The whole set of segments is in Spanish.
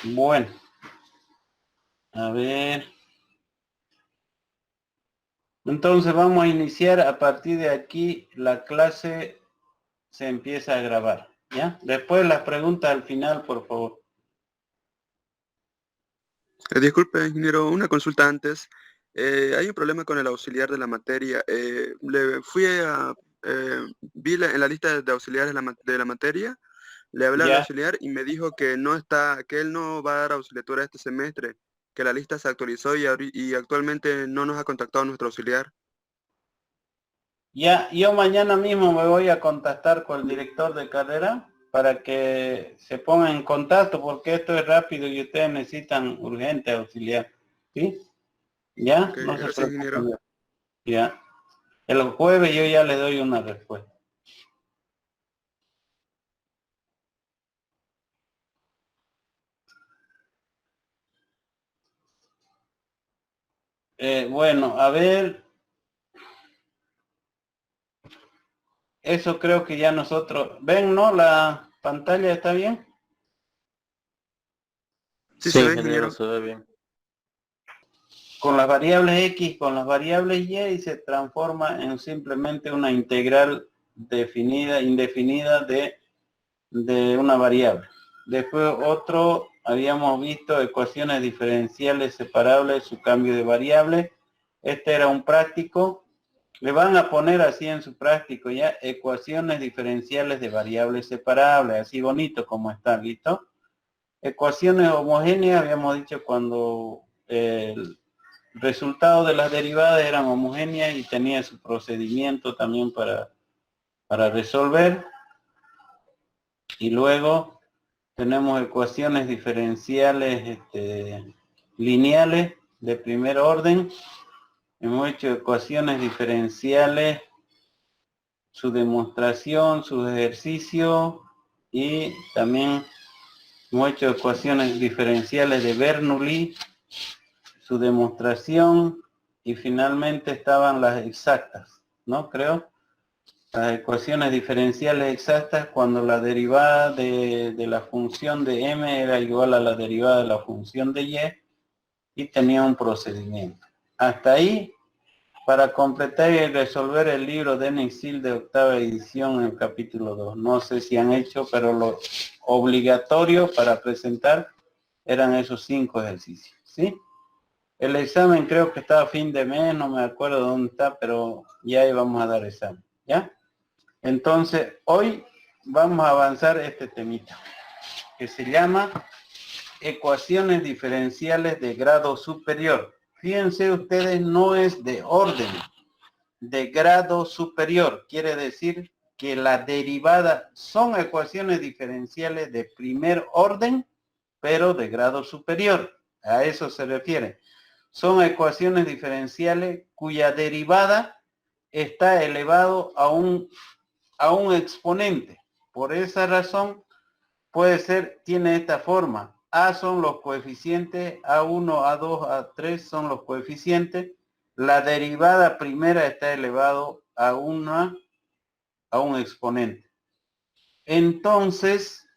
Bueno, a ver. Entonces vamos a iniciar a partir de aquí. La clase se empieza a grabar, ¿ya? Después las preguntas al final, por favor. Disculpe, ingeniero, una consulta antes. Hay un problema con el auxiliar de la materia. En la lista de auxiliares de la materia, le hablé al Ya, auxiliar y me dijo que no está, que él no va a dar auxiliatura este semestre, que la lista se actualizó y actualmente no nos ha contactado nuestro auxiliar. ya, yo mañana mismo me voy a contactar con el director de carrera para que se ponga en contacto porque esto es rápido y ustedes necesitan urgente auxiliar, ¿sí? Ya, Ok, no se gracias, ingeniero. preocupen. Ya, el jueves yo ya le doy una respuesta. Bueno, a ver, eso creo que ya nosotros, ven, ¿no? La pantalla está bien. Sí, Sí, se ve, ingeniero, ingeniero. se ve bien. Con las variables x, con las variables y se transforma en simplemente una integral definida, indefinida de una variable. Después otro, habíamos visto ecuaciones diferenciales separables, su cambio de variable. Este era un práctico. Le van a poner así en su práctico ya, ecuaciones diferenciales de variables separables, así bonito como está, ¿listo? Ecuaciones homogéneas, habíamos dicho cuando el resultado de las derivadas eran homogéneas y tenía su procedimiento también para resolver. Y luego tenemos ecuaciones diferenciales lineales de primer orden. Hemos hecho ecuaciones diferenciales, su demostración, su ejercicio y también hemos hecho ecuaciones diferenciales de Bernoulli, su demostración y finalmente estaban las exactas, ¿no? Creo. Las ecuaciones diferenciales exactas cuando la derivada de la función de m era igual a la derivada de la función de y tenía un procedimiento. Hasta ahí, para completar y resolver el libro de Nixil de octava edición en el capítulo 2. No sé si han hecho, pero lo obligatorio para presentar eran esos 5 ejercicios, ¿sí? El examen creo que está a fin de mes, no me acuerdo dónde está, pero ya íbamos a dar examen, ¿ya? Entonces, hoy vamos a avanzar este temita, que se llama ecuaciones diferenciales de grado superior. Fíjense ustedes, no es de orden, de grado superior. Quiere decir que la derivada son ecuaciones diferenciales de primer orden, pero de grado superior. A eso se refiere. Son ecuaciones diferenciales cuya derivada está elevado a un exponente. Por esa razón puede ser, tiene esta forma. A son los coeficientes, A1, A2, A3 son los coeficientes. La derivada primera está elevado a un exponente. Entonces,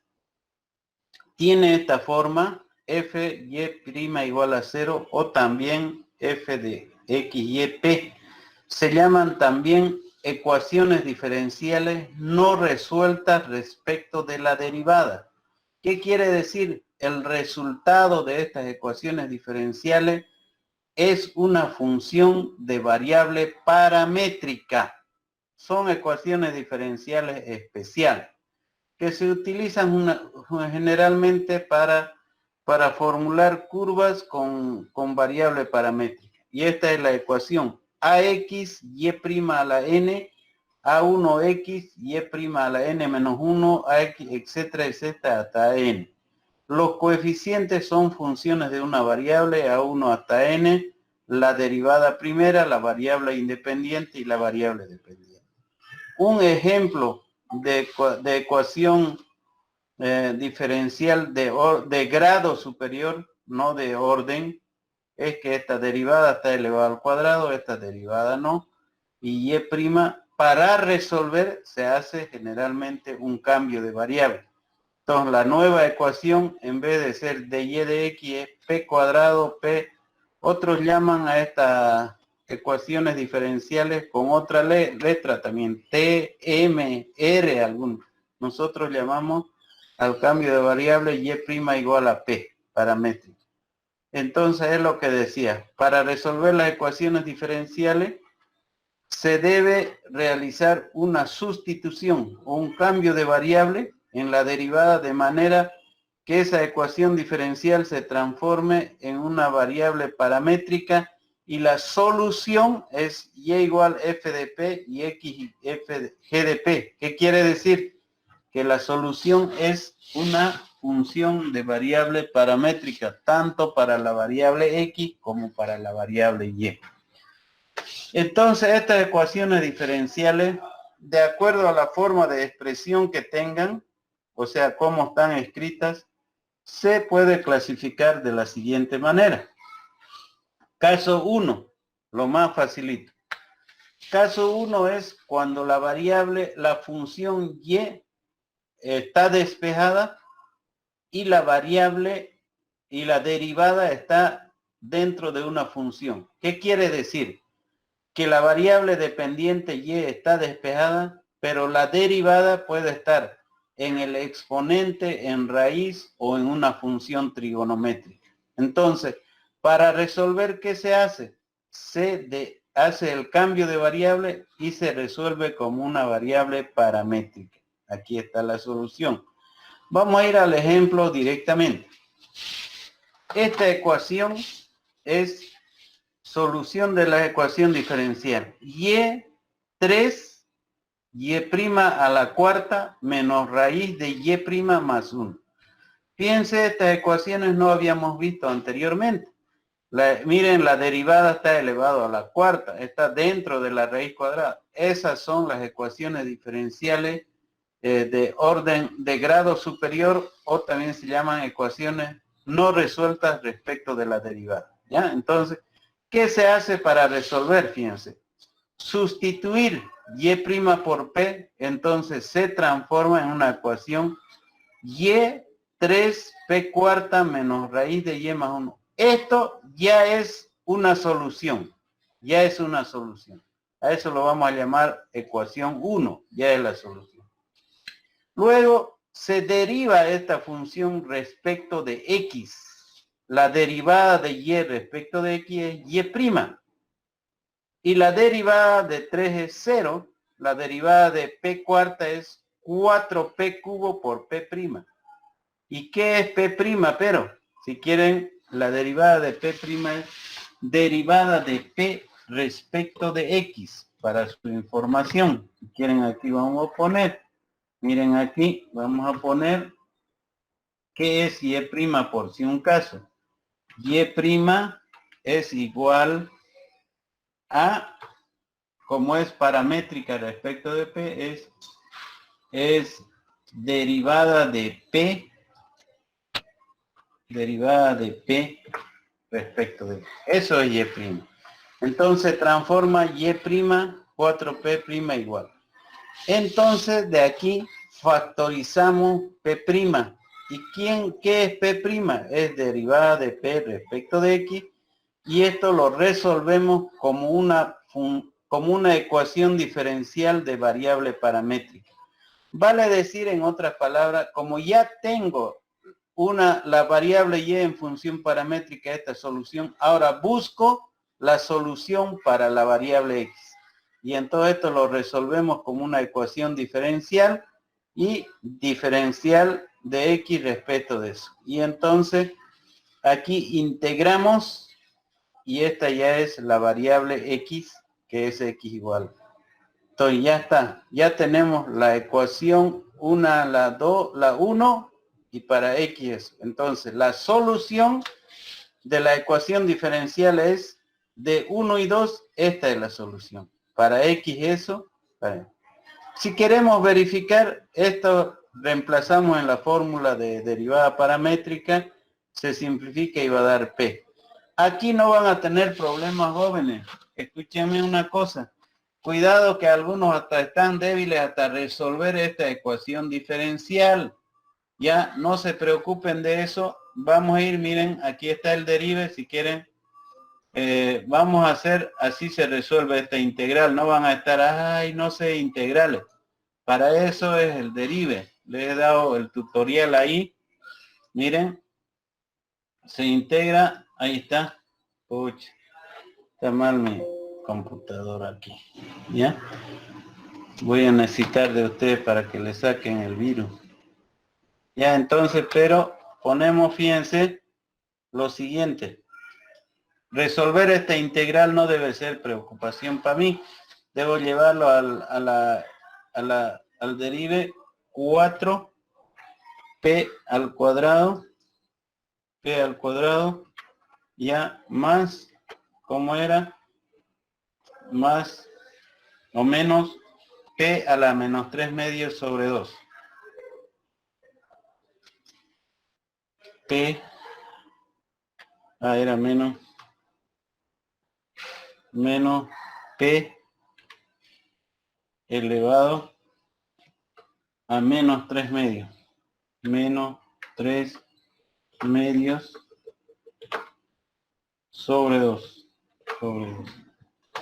tiene esta forma, f y' igual a 0 o también f de x, y, p. Se llaman también ecuaciones diferenciales no resueltas respecto de la derivada. ¿Qué quiere decir? El resultado de estas ecuaciones diferenciales es una función de variable paramétrica. Son ecuaciones diferenciales especiales que se utilizan generalmente para formular curvas con variable paramétrica. Y esta es la ecuación. AX, Y' a la N, A1X, Y' a la N menos 1, AX, etcétera, etcétera, hasta N. Los coeficientes son funciones de una variable A1 hasta N, la derivada primera, la variable independiente y la variable dependiente. Un ejemplo de ecuación diferencial de grado superior, no de orden, es que esta derivada está elevada al cuadrado, esta derivada no, y y' para resolver se hace generalmente un cambio de variable. Entonces la nueva ecuación, en vez de ser dy de x, es p cuadrado p. Otros llaman a estas ecuaciones diferenciales con otra letra también, t, m, r algunos. Nosotros llamamos al cambio de variable y' igual a p, paramétrico. Entonces es lo que decía, para resolver las ecuaciones diferenciales se debe realizar una sustitución o un cambio de variable en la derivada de manera que esa ecuación diferencial se transforme en una variable paramétrica y la solución es y igual f de p y x f g de p. ¿Qué quiere decir? Que la solución es una función de variable paramétrica, tanto para la variable x como para la variable y. Entonces, estas ecuaciones diferenciales, de acuerdo a la forma de expresión que tengan, o sea, cómo están escritas, se puede clasificar de la siguiente manera. Caso 1, lo más facilito. Caso 1 es cuando la variable, la función y está despejada y la variable y la derivada está dentro de una función. ¿Qué quiere decir? Que la variable dependiente y está despejada, pero la derivada puede estar en el exponente, en raíz o en una función trigonométrica. Entonces, para resolver, ¿qué se hace? Hace el cambio de variable y se resuelve como una variable paramétrica. Aquí está la solución. Vamos a ir al ejemplo directamente. Esta ecuación es solución de la ecuación diferencial. Y3, y' a la cuarta menos raíz de y' más 1. Fíjense, estas ecuaciones no habíamos visto anteriormente. Miren, la derivada está elevado a la cuarta, está dentro de la raíz cuadrada. Esas son las ecuaciones diferenciales de orden de grado superior, o también se llaman ecuaciones no resueltas respecto de la derivada. ¿Ya? Entonces, ¿qué se hace para resolver? Fíjense. Sustituir y' por p, entonces se transforma en una ecuación y3p cuarta menos raíz de y más 1. Esto ya es una solución. Ya es una solución. A eso lo vamos a llamar ecuación 1. Ya es la solución. Luego se deriva esta función respecto de x. La derivada de y respecto de x es y'. Y la derivada de 3 es 0. La derivada de p cuarta es 4p cubo por p'. ¿Y qué es p'? Pero, si quieren, la derivada de p' es derivada de p respecto de x. Para su información. Si quieren, aquí vamos a poner. Miren aquí, vamos a poner qué es y' por si un caso. Y' es igual a, como es paramétrica respecto de p, es derivada de p respecto de p. Eso es y'. Entonces transforma y' 4p' igual. Entonces de aquí factorizamos p'. ¿Y qué es p'? Es derivada de p respecto de x. Y esto lo resolvemos como una ecuación diferencial de variable paramétrica. Vale decir, en otras palabras, como ya tengo la variable y en función paramétrica de esta solución, ahora busco la solución para la variable x. Y en todo esto lo resolvemos como una ecuación diferencial y diferencial de x respecto de eso. Y entonces aquí integramos y esta ya es la variable x, que es x igual. Entonces ya está, ya tenemos la ecuación 1, la 2, la 1 y para x eso. Entonces la solución de la ecuación diferencial es de 1 y 2, esta es la solución. Para x eso. Si queremos verificar esto, reemplazamos en la fórmula de derivada paramétrica, se simplifica y va a dar p. Aquí no van a tener problemas, jóvenes. Escúchenme una cosa. Cuidado que algunos hasta están débiles hasta resolver esta ecuación diferencial. Ya no se preocupen de eso. Vamos a ir, miren, aquí está el derive, si quieren. Vamos a hacer, así se resuelve esta integral. No van a estar, ay, no sé, integrales. Para eso es el derive. Les he dado el tutorial ahí. Miren, se integra, ahí está. Pucha, está mal mi computadora aquí. ¿Ya? Voy a necesitar de ustedes para que le saquen el virus. Ya, entonces, pero ponemos, fíjense, lo siguiente. Resolver esta integral no debe ser preocupación para mí. Debo llevarlo al derive 4p al cuadrado, p al cuadrado, ya más, ¿cómo era? Más o menos p a la menos 3 medios sobre 2. P, era menos p elevado a menos 3 medios. Menos 3 medios sobre 2.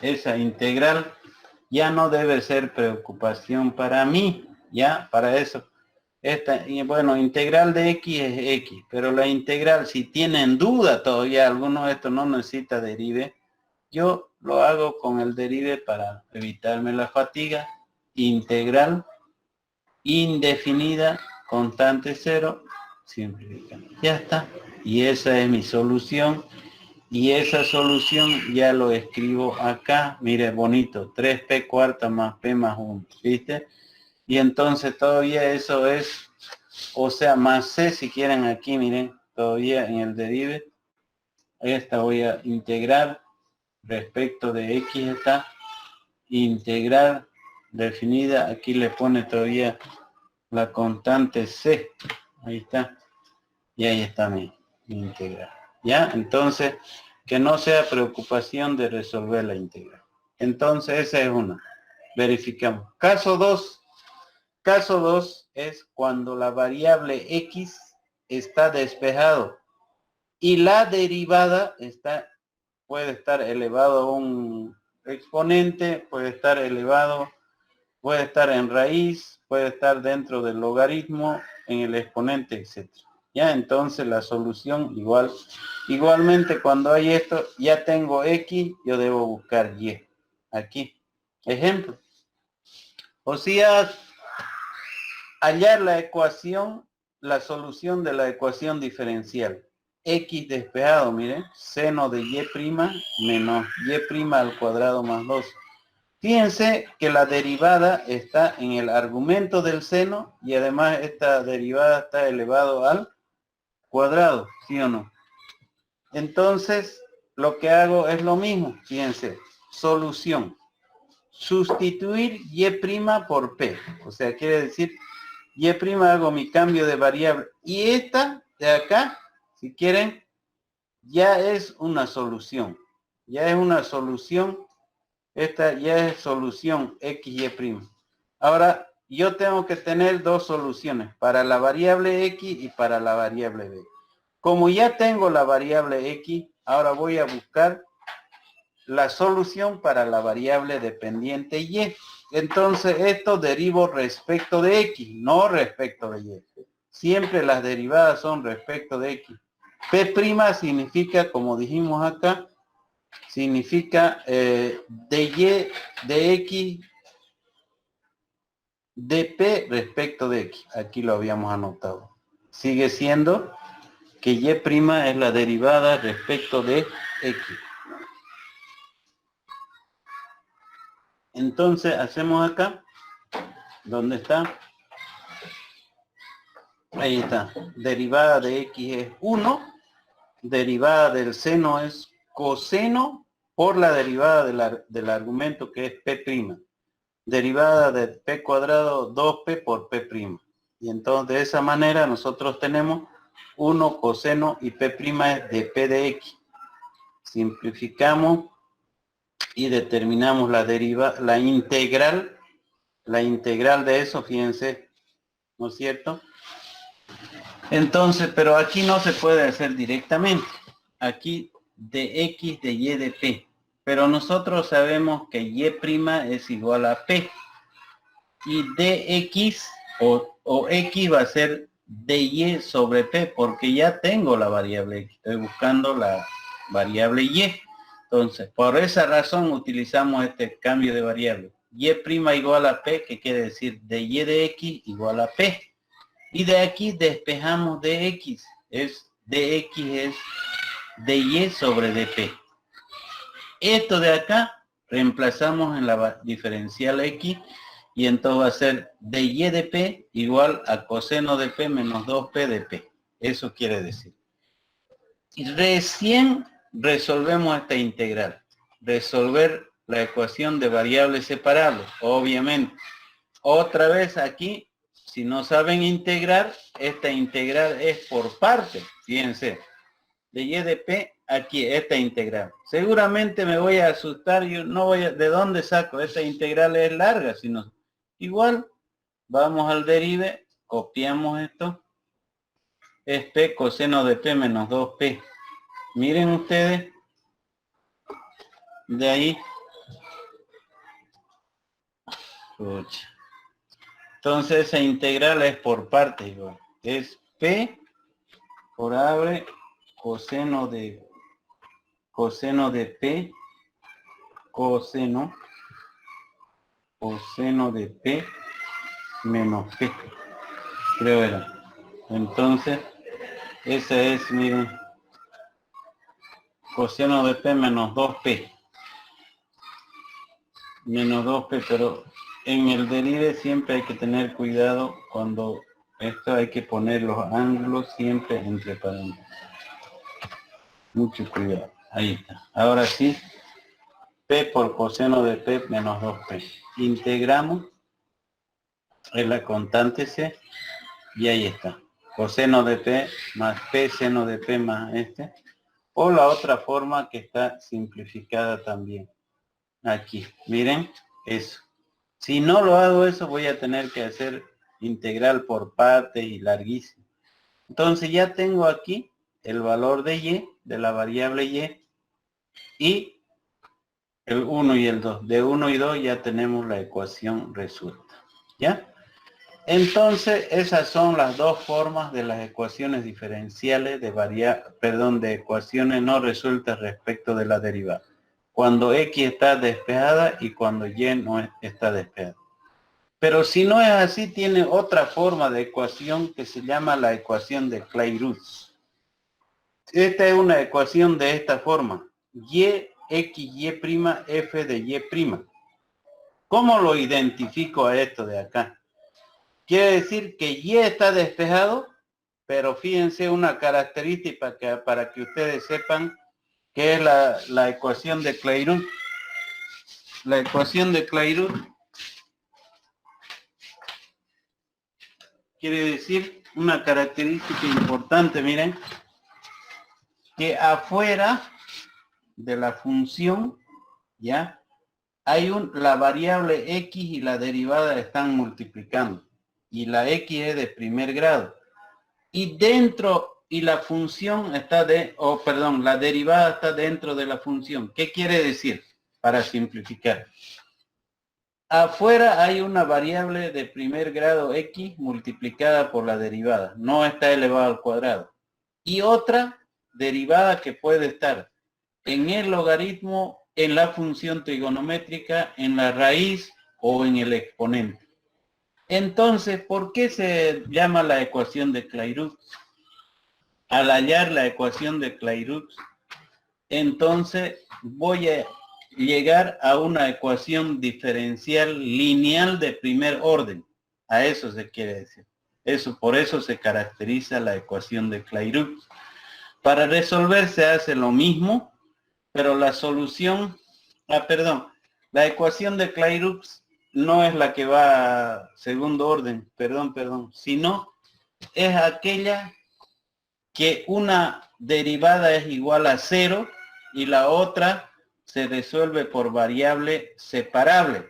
Esa integral ya no debe ser preocupación para mí. Ya, para eso. Y bueno, integral de x es x, pero la integral, si tienen duda todavía, algunos de estos no necesita derive, yo lo hago con el derive para evitarme la fatiga. Integral indefinida, constante 0, simplificando. Ya está. Y esa es mi solución. Y esa solución ya lo escribo acá. Mire, bonito. 3p cuarta más p más 1. ¿Viste? Y entonces todavía eso es, o sea, más c si quieren aquí, miren, todavía en el derive. Esta voy a integrar respecto de x está. Integral definida. Aquí le pone todavía la constante c. Ahí está. Y ahí está mi integral. ¿Ya? Entonces, que no sea preocupación de resolver la integral. Entonces, esa es una. Verificamos. Caso 2. Caso 2 es cuando la variable x está despejado y la derivada puede estar elevado a un exponente, puede estar elevado, puede estar en raíz, puede estar dentro del logaritmo, en el exponente, etc. Ya, entonces la solución igualmente cuando hay esto, ya tengo x, yo debo buscar y. Aquí, ejemplo. O sea, hallar la ecuación, la solución de la ecuación diferencial. X despejado, miren, seno de y' menos y' al cuadrado más 2. Fíjense que la derivada está en el argumento del seno y además esta derivada está elevado al cuadrado, ¿sí o no? Entonces, lo que hago es lo mismo, fíjense, solución. Sustituir y' por p, o sea, quiere decir y' hago mi cambio de variable y esta de acá, si quieren, ya es una solución. Ya es una solución. Esta ya es solución x, y'. Ahora, yo tengo que tener dos soluciones, para la variable x y para la variable b. Como ya tengo la variable x, ahora voy a buscar la solución para la variable dependiente y. Entonces, esto derivo respecto de x, no respecto de y. Siempre las derivadas son respecto de x. P' significa, como dijimos acá, significa de y, de x, de p respecto de x. Aquí lo habíamos anotado. Sigue siendo que y' es la derivada respecto de x. Entonces hacemos acá, ¿dónde está? Ahí está. Derivada de x es 1. Derivada del seno es coseno por la derivada del argumento que es p'. Derivada de p cuadrado 2p por p'. Y entonces de esa manera nosotros tenemos 1 coseno y p' es de p de x. Simplificamos y determinamos la integral de eso, fíjense, ¿no es cierto? Entonces, pero aquí no se puede hacer directamente. Aquí de X, de Y, de P. Pero nosotros sabemos que Y' es igual a P. Y dx o X va a ser dy sobre P, porque ya tengo la variable X. Estoy buscando la variable Y. Entonces, por esa razón utilizamos este cambio de variable. Y' igual a P, que quiere decir dy de X igual a P. Y de aquí despejamos dx. Dx es dy sobre dp. Esto de acá reemplazamos en la diferencial x y entonces va a ser dy de p igual a coseno de p menos 2p de p. Eso quiere decir. Y recién resolvemos esta integral. Resolver la ecuación de variables separables, obviamente. Otra vez aquí, si no saben integrar, esta integral es por parte. Fíjense, de y de p, aquí, esta integral. Seguramente me voy a asustar, yo no voy a, ¿de dónde saco? Esta integral es larga, sino igual, vamos al derive, copiamos esto, es p coseno de p menos 2p. Miren ustedes, de ahí, entonces esa integral es por partes igual, es p por abre coseno de p, coseno de p menos p, creo era. Entonces, esa es, miren, coseno de p menos 2p. Menos 2p, pero en el derive siempre hay que tener cuidado cuando esto hay que poner los ángulos siempre entre paréntesis. Mucho cuidado. Ahí está. Ahora sí, p por coseno de p menos 2p. Integramos en la constante c y ahí está. Coseno de p más p seno de p más este. O la otra forma que está simplificada también. Aquí, miren, eso. Si no lo hago eso, voy a tener que hacer integral por partes y larguísimo. Entonces ya tengo aquí el valor de y, de la variable y el 1 y el 2. De 1 y 2 ya tenemos la ecuación resuelta. ¿Ya? Entonces, esas son las dos formas de las ecuaciones diferenciales de ecuaciones no resueltas respecto de la derivada. Cuando x está despejada y cuando y no está despejada. Pero si no es así, tiene otra forma de ecuación que se llama la ecuación de Clairaut. Esta es una ecuación de esta forma. Y, x, y', f de y'. ¿Cómo lo identifico a esto de acá? Quiere decir que y está despejado, pero fíjense una característica para que ustedes sepan qué es la ecuación de Clairaut. La ecuación de Clairaut quiere decir una característica importante, miren, que afuera de la función, ¿ya? Hay la variable x y la derivada están multiplicando. Y la x es de primer grado. Y dentro, y la función está la derivada está dentro de la función. ¿Qué quiere decir? Para simplificar. Afuera hay una variable de primer grado x multiplicada por la derivada. No está elevado al cuadrado. Y otra derivada que puede estar en el logaritmo, en la función trigonométrica, en la raíz o en el exponente. Entonces, ¿por qué se llama la ecuación de Clairaut? Al hallar la ecuación de Clairaut, entonces voy a llegar a una ecuación diferencial lineal de primer orden. A eso se quiere decir. Por eso se caracteriza la ecuación de Clairaut. Para resolver se hace lo mismo, pero la solución, la ecuación de Clairaut no es la que va a segundo orden, sino es aquella que una derivada es igual a 0 y la otra se resuelve por variable separable.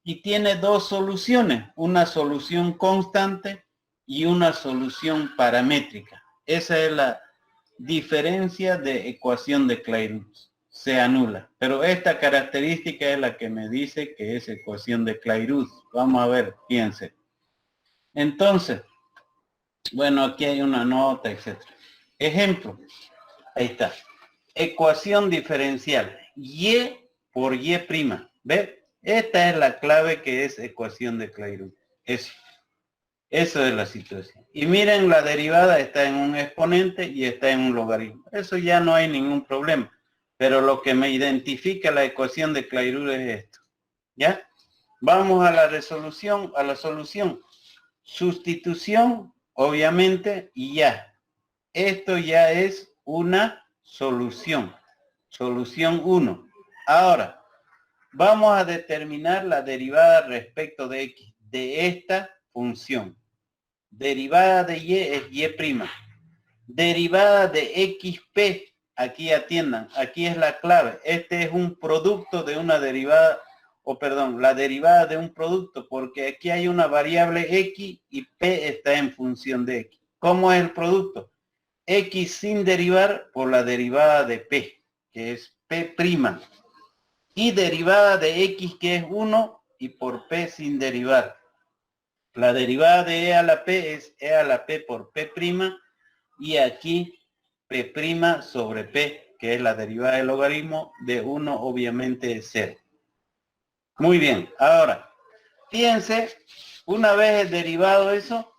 Y tiene dos soluciones, una solución constante y una solución paramétrica. Esa es la diferencia de ecuación de Clairaut. Se anula. Pero esta característica es la que me dice que es ecuación de Clairaut. Vamos a ver, fíjense. Entonces, bueno, aquí hay una nota, etc. Ejemplo. Ahí está. Ecuación diferencial. Y por y'. ¿Ve? Esta es la clave que es ecuación de Clairaut. Eso es la situación. Y miren, la derivada está en un exponente y está en un logaritmo. Eso ya no hay ningún problema. Pero lo que me identifica la ecuación de Clairaut es esto. ¿Ya? Vamos a la resolución, a la solución. Sustitución, obviamente, y ya. Esto ya es una solución. Solución 1. Ahora, vamos a determinar la derivada respecto de x, de esta función. Derivada de y es y'. Derivada de xp, aquí atiendan, aquí es la clave. Este es un producto de una derivada, la derivada de un producto, porque aquí hay una variable x y p está en función de x. ¿Cómo es el producto? X sin derivar por la derivada de p, que es p'. Y derivada de x, que es 1, y por p sin derivar. La derivada de e a la p es e a la p por p', y aquí p' sobre p, que es la derivada del logaritmo de 1, obviamente es 0. Muy bien, ahora, fíjense, una vez derivado eso,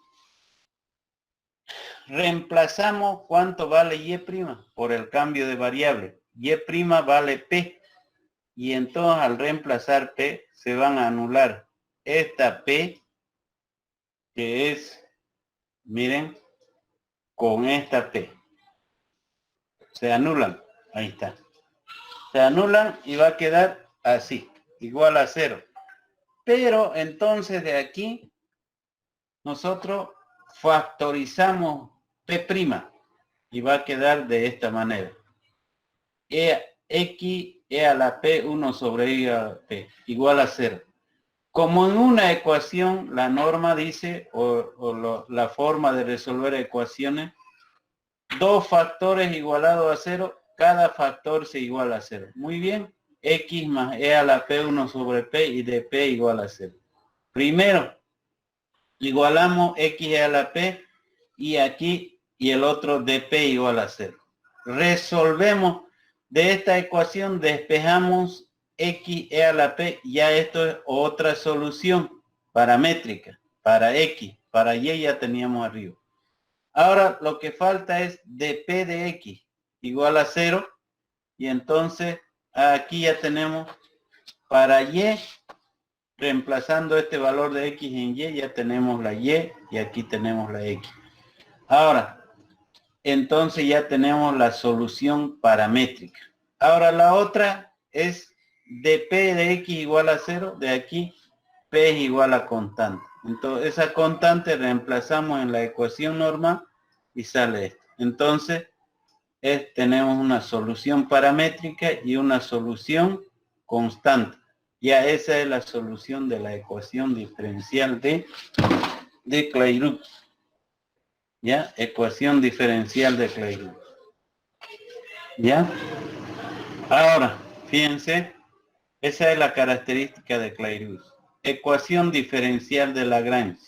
reemplazamos cuánto vale y' por el cambio de variable. Y' vale p, y entonces al reemplazar p se van a anular esta p, que es, miren, con esta p. Se anulan, ahí está. Se anulan y va a quedar así, igual a 0. Pero entonces de aquí nosotros factorizamos p' y va a quedar de esta manera. X e a la p 1 sobre y a la p igual a 0. Como en una ecuación, la norma dice, la forma de resolver ecuaciones, dos factores igualados a 0, cada factor se iguala a 0. Muy bien, x más e a la p 1 sobre p y de p igual a 0. Primero, igualamos x a la p y aquí y el otro de p igual a 0. Resolvemos de esta ecuación, despejamos x e a la p, ya esto es otra solución paramétrica. Para x, para y ya teníamos arriba. Ahora lo que falta es dp de x igual a 0, y entonces aquí ya tenemos para y, reemplazando este valor de x en y, ya tenemos la y y aquí tenemos la x. Ahora, entonces ya tenemos la solución paramétrica. Ahora la otra es dp de x igual a 0, de aquí p es igual a constante. Entonces esa constante reemplazamos en la ecuación normal y sale esto. Entonces tenemos una solución paramétrica y una solución constante. Ya esa es la solución de la ecuación diferencial de Clairaut. ¿Ya? Ecuación diferencial de Clairaut. ¿Ya? Ahora, fíjense, esa es la característica de Clairaut. Ecuación diferencial de Lagrange.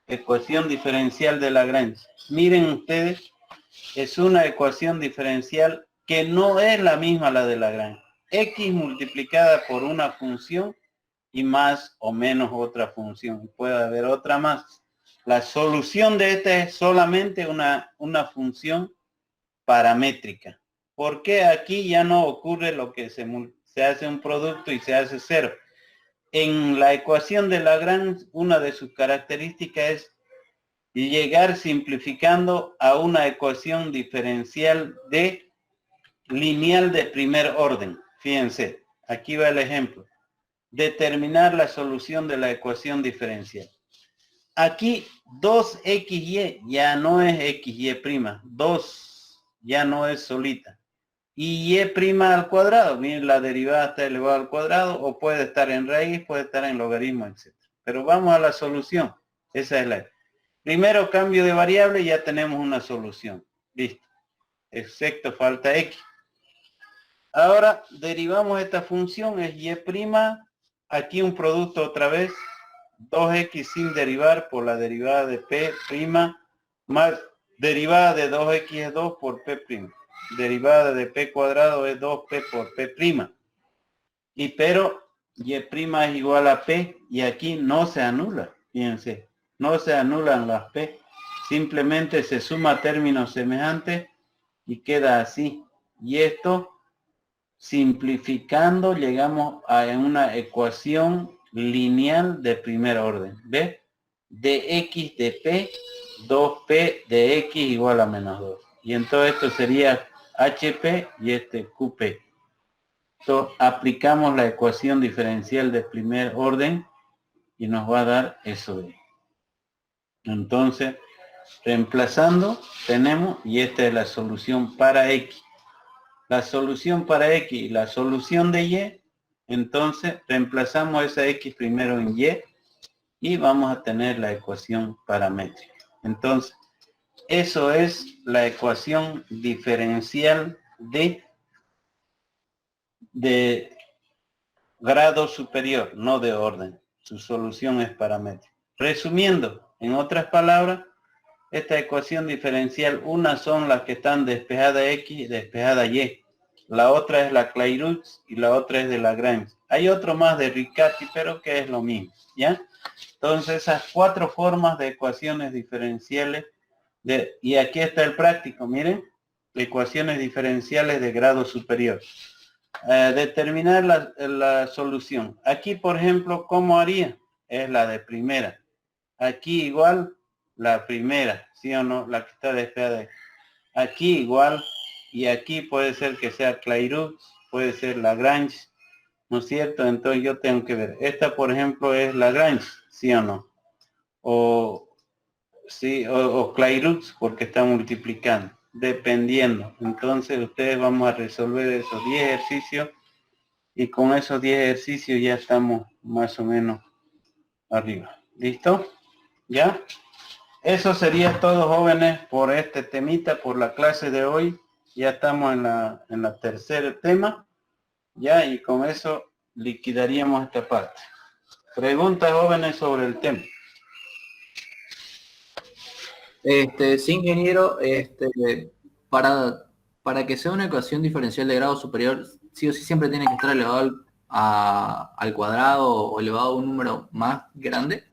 Ecuación diferencial de Lagrange. Miren ustedes, es una ecuación diferencial que no es la misma la de Lagrange. X multiplicada por una función y más o menos otra función. Puede haber otra más. La solución de esta es solamente una función paramétrica. ¿Por qué aquí ya no ocurre lo que se hace un producto y se hace 0? En la ecuación de Lagrange, una de sus características es llegar simplificando a una ecuación diferencial de lineal de primer orden. Fíjense, aquí va el ejemplo. Determinar la solución de la ecuación diferencial. Aquí 2xy ya no es xy', 2 ya no es solita. Y y' al cuadrado, miren, la derivada está elevada al cuadrado, o puede estar en raíz, puede estar en logaritmo, etc. Pero vamos a la solución. Esa es la. Primero cambio de variable y ya tenemos una solución. Listo. Excepto falta x. Ahora derivamos esta función, es y', aquí un producto otra vez, 2x sin derivar por la derivada de p', más derivada de 2x es 2 por p'. Derivada de p cuadrado es 2p por p'. Y pero y' es igual a p y aquí no se anula. Fíjense, no se anulan las p. Simplemente se suma términos semejantes y queda así. Y esto, simplificando, llegamos a una ecuación lineal de primer orden. ¿Ves? De x de p, 2p de x igual a menos 2. Y entonces esto sería hp y este qp. Entonces aplicamos la ecuación diferencial de primer orden y nos va a dar eso de. Entonces, reemplazando, tenemos, y esta es la solución para x. La solución para x y la solución de y, entonces reemplazamos esa x primero en y vamos a tener la ecuación paramétrica. Entonces, eso es la ecuación diferencial de grado superior, no de orden. Su solución es paramétrica. Resumiendo, en otras palabras, esta ecuación diferencial, una son las que están despejada x y despejada y. La otra es la Clairaut y la otra es de Lagrange. Hay otro más de Riccati, pero que es lo mismo, ¿ya? Entonces, esas 4 formas de ecuaciones diferenciales, y aquí está el práctico, miren, ecuaciones diferenciales de grado superior. Determinar la solución. Aquí, por ejemplo, ¿cómo haría? Es la de primera. Aquí igual la primera, ¿sí o no? La que está despejada. Aquí igual, y aquí puede ser que sea Clairaut, puede ser Lagrange, ¿no es cierto? Entonces yo tengo que ver. Esta, por ejemplo, es Lagrange, ¿sí o no? O sí, o Clairaut, porque está multiplicando, dependiendo. Entonces ustedes vamos a resolver esos 10 ejercicios y con esos 10 ejercicios ya estamos más o menos arriba. ¿Listo? ¿Ya? Eso sería todo, jóvenes, por este temita, por la clase de hoy. Ya estamos en la tercer tema, ya, y con eso liquidaríamos esta parte. Preguntas, jóvenes, sobre el tema. Sí, ingeniero, para, para que sea una ecuación diferencial de grado superior, sí o sí siempre tiene que estar elevado al cuadrado o elevado a un número más grande.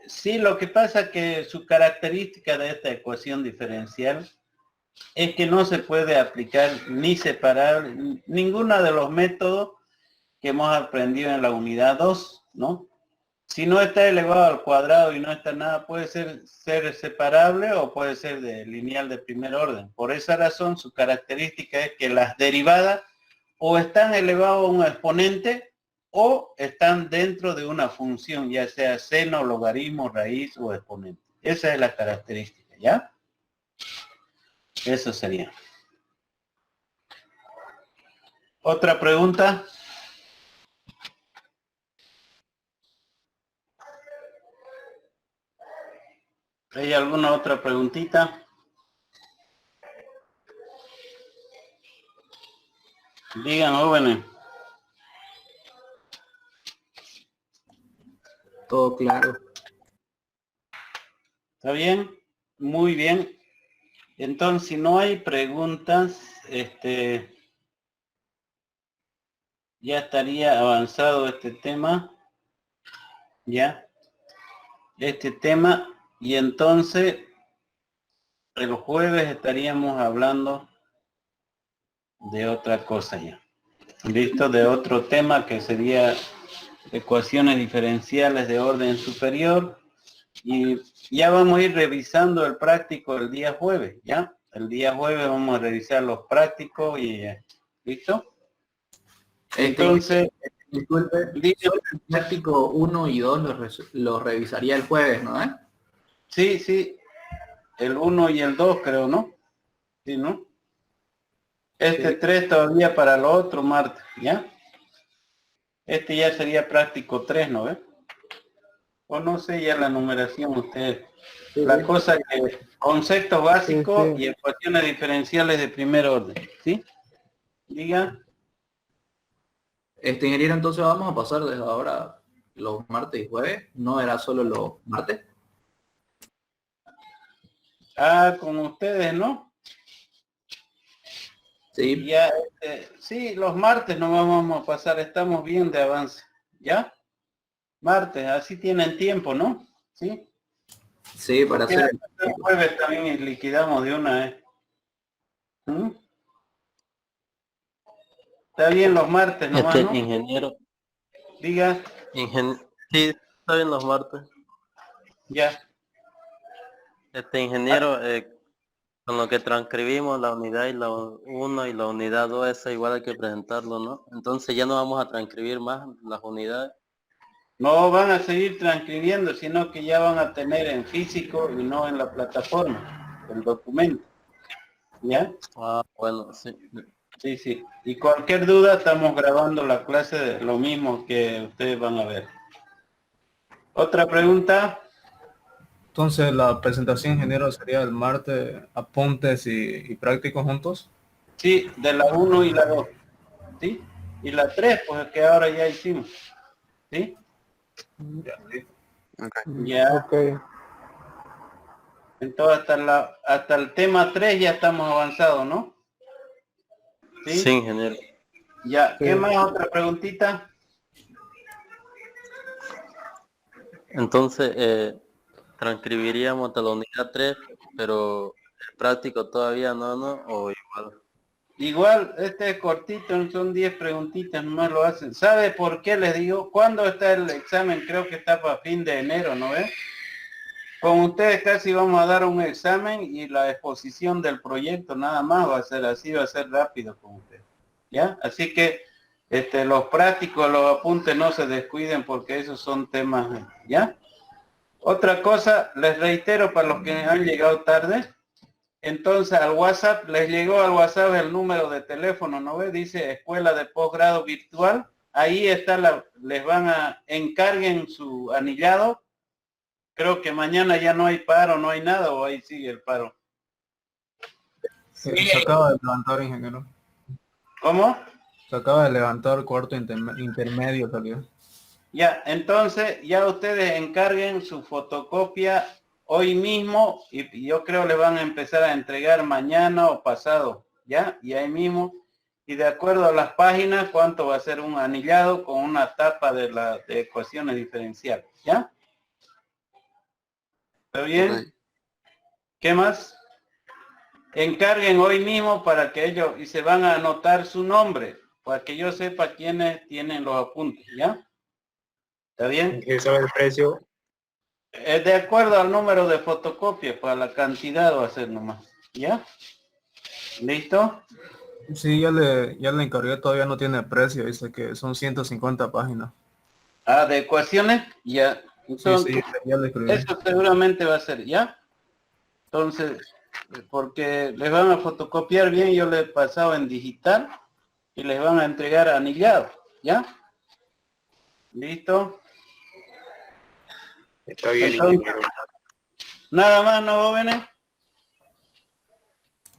Sí, lo que pasa es que su característica de esta ecuación diferencial es que no se puede aplicar ni separar ninguno de los métodos que hemos aprendido en la unidad 2, ¿no? Si no está elevado al cuadrado y no está nada, puede ser separable o puede ser de lineal de primer orden. Por esa razón, su característica es que las derivadas o están elevadas a un exponente o están dentro de una función, ya sea seno, logaritmo, raíz o exponente. Esa es la característica, ¿ya? Eso sería. ¿Otra pregunta? ¿Hay alguna otra preguntita? Digan, jóvenes. Todo claro. ¿Está bien? Muy bien. Entonces, si no hay preguntas, ya estaría avanzado este tema. Ya. Este tema. Y entonces, el jueves estaríamos hablando de otra cosa ya. Listo, de otro tema que sería ecuaciones diferenciales de orden superior. Y ya vamos a ir revisando el práctico el día jueves, ¿ya? El día jueves vamos a revisar los prácticos y ¿listo? Entonces, disculpe, solo el práctico 1 y 2 los revisaría el jueves, ¿no? Sí, el 1 y el 2 creo, ¿no? Sí, ¿no? Este 3 todavía para el otro martes, ¿ya? Este ya sería práctico 3, ¿no ves? o no sé ya la numeración ustedes. Sí, La sí. cosa que conceptos básicos Sí. y ecuaciones diferenciales de primer orden, ¿sí? Diga. Ingeniero, entonces vamos a pasar desde ahora los martes y jueves, no era solo los martes. Ah, con ustedes, ¿no? Sí, Ya, sí, los martes no vamos a pasar, estamos bien de avance, ¿ya? Martes, así tienen tiempo, ¿no? ¿Sí? sí, para Porque hacer el jueves también liquidamos de una vez. ¿Mm? Está bien los martes nomás, ¿no? Ingeniero, Diga, sí, está bien los martes. ya. Ingeniero, con lo que transcribimos la unidad y la 1 y la unidad 2, esa igual hay que presentarlo, ¿no? Entonces ya no vamos a transcribir más las unidades. No van a seguir transcribiendo, sino que ya van a tener en físico y no en la plataforma, el documento. ¿Ya? Ah, bueno, sí. Sí, sí. Y cualquier duda, estamos grabando la clase de lo mismo que ustedes van a ver. ¿Otra pregunta? Entonces la presentación, ingeniero, sería el martes, apuntes y prácticos juntos. Sí, de la 1 y la 2. ¿Sí? Y la 3, pues que ahora ya hicimos. ¿Sí? Ya, sí. Ok. Ya. Ok. Entonces hasta el tema 3 ya estamos avanzados, ¿no? Sí, ¿Sí? ingeniero. Ya. ¿Qué Sí. más? ¿Otra preguntita? Entonces, transcribiríamos de la unidad 3, pero el práctico todavía no, o igual. Igual, este es cortito, son 10 preguntitas, nomás lo hacen. ¿Sabe por qué les digo? ¿Cuándo está el examen? Creo que está para fin de enero, ¿no ves? Con ustedes casi vamos a dar un examen y la exposición del proyecto nada más va a ser así, va a ser rápido con ustedes. ¿Ya? Así que los prácticos, los apuntes no se descuiden porque esos son temas, ¿ya? Otra cosa, les reitero para los que han llegado tarde, entonces al WhatsApp, les llegó al WhatsApp el número de teléfono, ¿no ve? Dice Escuela de Posgrado Virtual. Ahí está, les van a encarguen su anillado. Creo que mañana ya no hay paro, no hay nada, o ahí sigue el paro. Se acaba de levantar, ingeniero. ¿Cómo? Se acaba de levantar cuarto intermedio, salió. Ya, entonces ya ustedes encarguen su fotocopia hoy mismo y yo creo le van a empezar a entregar mañana o pasado, ¿ya? Y ahí mismo, y de acuerdo a las páginas, cuánto va a ser un anillado con una tapa de ecuaciones diferenciales, ¿ya? ¿Está bien? Ok. ¿Qué más? Encarguen hoy mismo para que ellos, y se van a anotar su nombre, para que yo sepa quiénes tienen los apuntes, ¿ya? ¿Está bien? ¿Qué sabe el precio? De acuerdo al número de fotocopias, para la cantidad va a ser nomás, ¿ya? ¿Listo? Sí, ya le encargué, todavía no tiene precio, dice que son 150 páginas. Ah, de ecuaciones, ya. Sí, Entonces, ya le escribí. eso seguramente va a ser, ¿ya? Entonces, porque les van a fotocopiar bien, yo les he pasado en digital y les van a entregar anillado, ¿ya? ¿Listo? Está bien, Entonces, ingeniero. nada más, ¿no, jóvenes?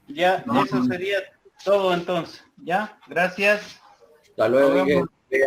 Ya, no, eso sería todo entonces, ¿ya? Gracias. hasta luego, Nos vemos. que